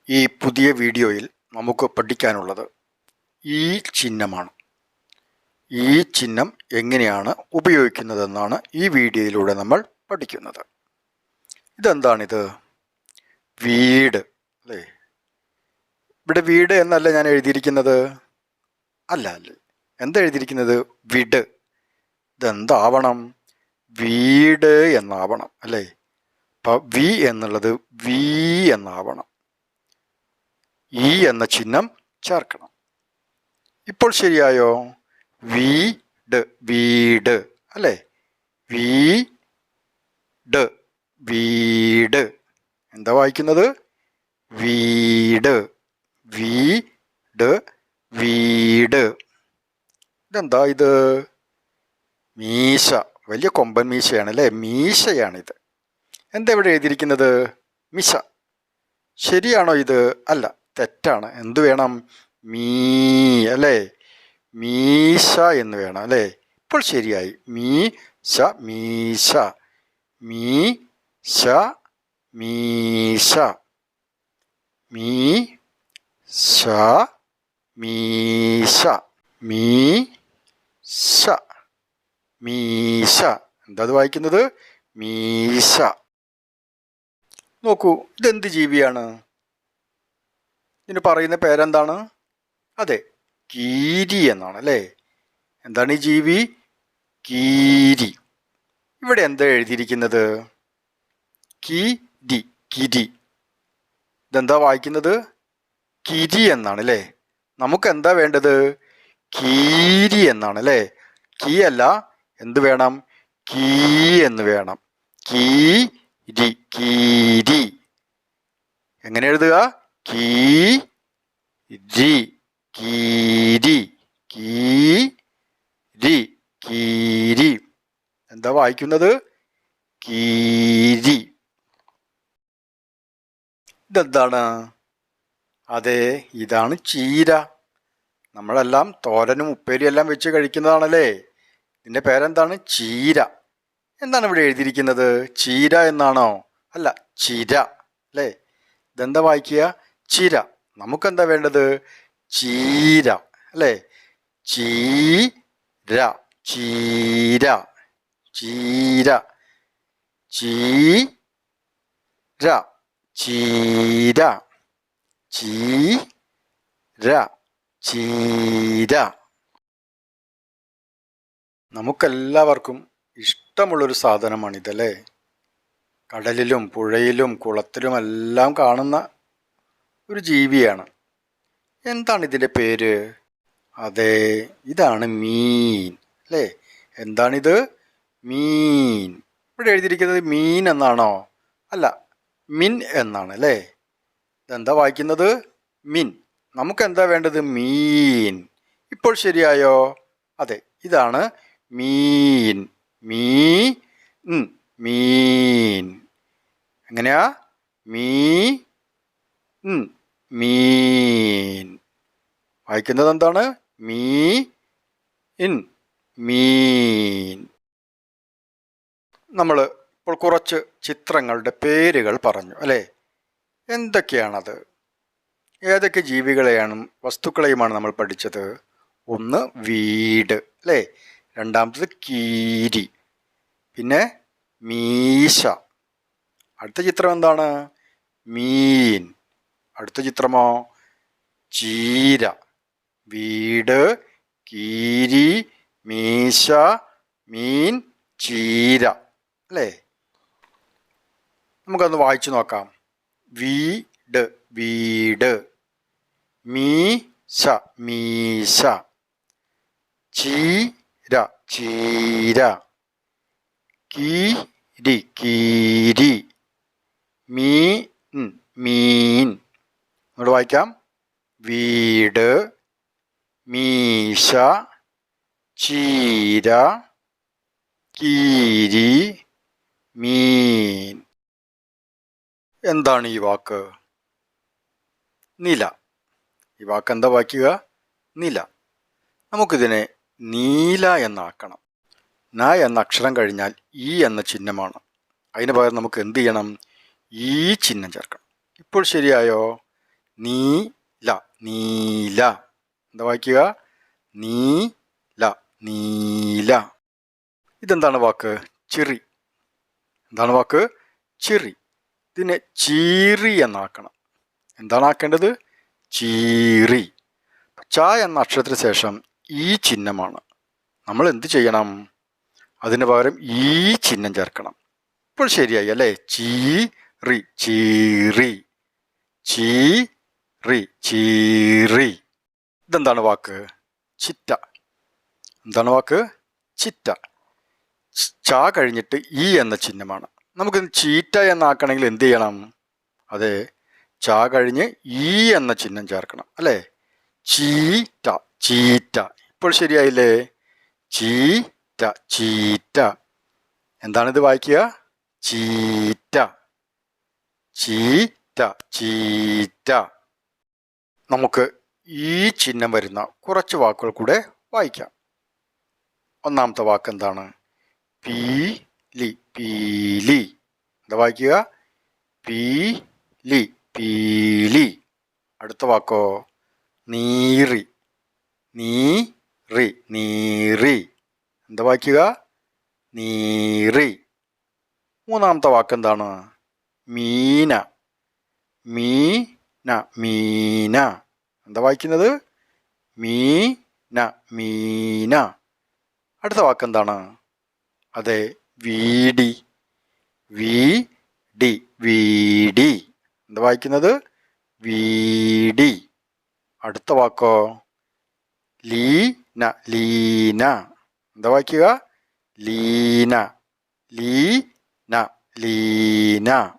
ഈ പുതിയ വീഡിയോയിൽ നമുക്ക് പഠിക്കാനുള്ളത് ഈ ചിഹ്നമാണ്. ഈ ചിഹ്നം എങ്ങനെയാണ് ഉപയോഗിക്കുന്നതെന്നാണ് ഈ വീഡിയോയിലൂടെ നമ്മൾ പഠിക്കുന്നത്. ഇതെന്താണിത്? വീട് അല്ലേ? ഇവിടെ വീട് എന്നല്ല ഞാൻ എഴുതിയിരിക്കുന്നത്. അല്ല, എന്താ എഴുതിയിരിക്കുന്നത്? വിട്. ഇതെന്താവണം? വീട് എന്നാവണം അല്ലേ? അപ്പം വി എന്നുള്ളത് വി എന്നാവണം. ഈ എന്ന ചിഹ്നം ചേർക്കണം. ഇപ്പോൾ ശരിയായോ? വീട് വീട് അല്ലേ? വീട് വീട്. എന്താ വായിക്കുന്നത്? വീട് വീട് വീട്. ഇതെന്താ ഇത്? മീശ. വലിയ കൊമ്പൻ മീശയാണ് അല്ലേ? മീശയാണിത്. എന്താ ഇവിടെ എഴുതിയിരിക്കുന്നത്? മിശ. ശരിയാണോ ഇത്? അല്ല, തെറ്റാണ്. എന്തു വേണം? മീ അല്ലേ? മീശ എന്ന് വേണം അല്ലേ? ഇപ്പോൾ ശരിയായി. മീശ മീശ മീശ മീശ മീശ മീശ മീശ മീശ. എന്താ അത് വായിക്കുന്നത്? മീശ. നോക്കൂ, ഇതെന്ത് ജീവിയാണ്? ഇതിന് പറയുന്ന പേരെന്താണ്? അതെ, കീരി എന്നാണ് അല്ലേ? എന്താണ് ഈ ജീവി? കീരി. ഇവിടെ എന്താ എഴുതിയിരിക്കുന്നത്? കിരി കിരി. ഇതെന്താ വായിക്കുന്നത്? കിരി എന്നാണ് അല്ലേ? നമുക്ക് എന്താ വേണ്ടത്? കീരി എന്നാണ് അല്ലേ? കീ അല്ല, എന്ത് വേണം? കീ എന്ന് വേണം. കീരി കീരി. എങ്ങനെ എഴുതുക? കീരി കീരി കീരി കീരി. എന്താ വായിക്കുന്നത്? കീരി. ഇതെന്താണ്? അതെ, ഇതാണ് ചീര. നമ്മളെല്ലാം തോരനും ഉപ്പേരിയെല്ലാം വെച്ച് കഴിക്കുന്നതാണല്ലേ? ഇതിൻ്റെ പേരെന്താണ്? ചീര. എന്താണ് ഇവിടെ എഴുതിയിരിക്കുന്നത്? ചീര എന്നാണോ? അല്ല, ചിര അല്ലേ? ഇതെന്താ വായിക്കുക? ചിര. നമുക്കെന്താ വേണ്ടത്? ചീര അല്ലേ? ചീര ചീര ചീര ചീര ചീര ചീര ചീര. നമുക്കെല്ലാവർക്കും ഇഷ്ടമുള്ളൊരു സാധനമാണിതല്ലേ? കടലിലും പുഴയിലും കുളത്തിലുമെല്ലാം കാണുന്ന ഒരു ജീവിയാണ്. എന്താണ് ഇതിൻ്റെ പേര്? അതെ, ഇതാണ് മീൻ അല്ലേ? എന്താണിത്? മീൻ. ഇവിടെ എഴുതിയിരിക്കുന്നത് മീൻ എന്നാണോ? അല്ല, മിൻ എന്നാണ് അല്ലേ? ഇതെന്താ വായിക്കുന്നത്? മിൻ. നമുക്കെന്താ വേണ്ടത്? മീൻ. ഇപ്പോൾ ശരിയായോ? അതെ, ഇതാണ് മീൻ. മീൻ. എങ്ങനെയാ? മീൻ. വായിക്കുന്നത് എന്താണ്? മീൻ. നമ്മൾ ഇപ്പോൾ കുറച്ച് ചിത്രങ്ങളുടെ പേരുകൾ പറഞ്ഞു അല്ലേ? എന്തൊക്കെയാണത്? ഏതൊക്കെ ജീവികളെയാണ് വസ്തുക്കളെയുമാണ് നമ്മൾ പഠിച്ചത്? ഒന്ന് വീട് അല്ലേ? രണ്ടാമത്തത് കീരി, പിന്നെ മീശ. അടുത്ത ചിത്രം എന്താണ്? മീൻ. അടുത്ത ചിത്രമോ? ചീര. വീട്, കീരി, മീശ, മീൻ, ചീര അല്ലേ? നമുക്കൊന്ന് വായിച്ചു നോക്കാം. വീട് വീട്, മീശ മീശ, ചീര ചീര, കീരി കീരി, മീൻ മീൻ. നമ്മൾ വായിക്കാം. വീട്, മീശ, ചീര, കീരി, മീൻ. എന്താണ് ഈ വാക്ക്? നില. ഈ വാക്ക് എന്താ വായിക്കുക? നില. നമുക്കിതിനെ നീല എന്നാക്കണം. ന എന്ന അക്ഷരം കഴിഞ്ഞാൽ ഈ എന്ന ചിഹ്നമാണ്. അതിന് പകരം നമുക്ക് എന്ത് ചെയ്യണം? ഈ ചിഹ്നം ചേർക്കണം. ഇപ്പോൾ ശരിയായോ? നീല നീല. എന്താ വായിക്കുക? നീല നീല. ഇതെന്താണ് വാക്ക്? ചിറി. എന്താണ് വാക്ക്? ചിറി. ഇതിനെ ചീറി എന്നാക്കണം. എന്താണ് ആക്കേണ്ടത്? ചീറി. ച എന്ന അക്ഷരത്തിന് ശേഷം ഈ ചിഹ്നമാണ്. നമ്മൾ എന്ത് ചെയ്യണം? അതിന് പകരം ഈ ചിഹ്നം ചേർക്കണം. ഇപ്പോൾ ശരിയായി അല്ലേ? ചീറി ചീറി ചീറി ചീറി. ഇതെന്താണ് വാക്ക്? ചിറ്റ. എന്താണ് വാക്ക്? ചിറ്റ. ച കഴിഞ്ഞിട്ട് ഈ എന്ന ചിഹ്നമാണ്. നമുക്ക് ചീറ്റ എന്നാക്കണമെങ്കിൽ എന്ത് ചെയ്യണം? അതെ, ച കഴിഞ്ഞ് ഈ എന്ന ചിഹ്നം ചേർക്കണം അല്ലേ? ചീറ്റ ചീറ്റ. ഇപ്പോൾ ശരിയായില്ലേ? ചീറ്റ ചീറ്റ. എന്താണിത് വായിക്കുക? ചീറ്റ ചീറ്റ ചീറ്റ. നമുക്ക് ഈ ചിഹ്നം വരുന്ന കുറച്ച് വാക്കുകൾ കൂടെ വായിക്കാം. ഒന്നാമത്തെ വാക്ക് എന്താണ്? പീലി പീലി. എന്താ വായിക്കുക? പീലി പീലി. അടുത്ത വാക്കോ? നീറി നീറി നീറി. എന്താ വായിക്കുക? നീറി. മൂന്നാമത്തെ വാക്ക് എന്താണ്? മീന മീന മീന. എന്താ വായിക്കുന്നത്? മീന മീന. അടുത്ത വാക്ക് എന്താണ്? അതെ, വീടി വീടി വീടി. എന്താ വായിക്കുന്നത്? വീടി. അടുത്ത വാക്കോ? ലീന ലീന. എന്താ വായിക്കുക? ലീന ലീന ലീന.